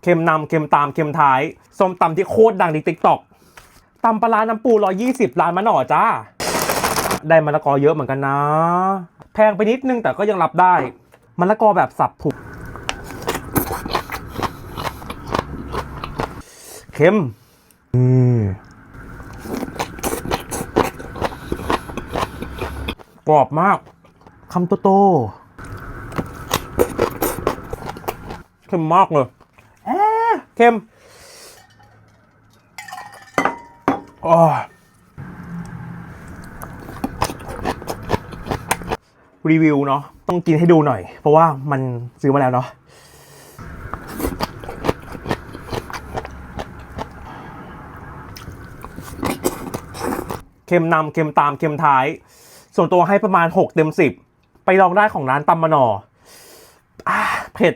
เค็มนำเค็มตามเค็มท้ายส้มตำที่โคตรดังใน TikTok ตำปลาร้าน้ำปู120ร้านมะหน่อจ้าได้มะละกอเยอะเหมือนกันนะแพงไปนิดนึงแต่ก็ยังรับได้มะละกอแบบสับถูกเค็มกรอบมากคำโตๆเค็มมากเลยเค็มรีวิวเนาะต้องกินให้ดูหน่อยเพราะว่ามันซื้อมาแล้วเนาะเค็มนำเค็มตามเค็มท้ายส่วนตัวให้ประมาณ6 เต็ม 10ไปลองได้ของร้านตำมะหน่อเผ็ด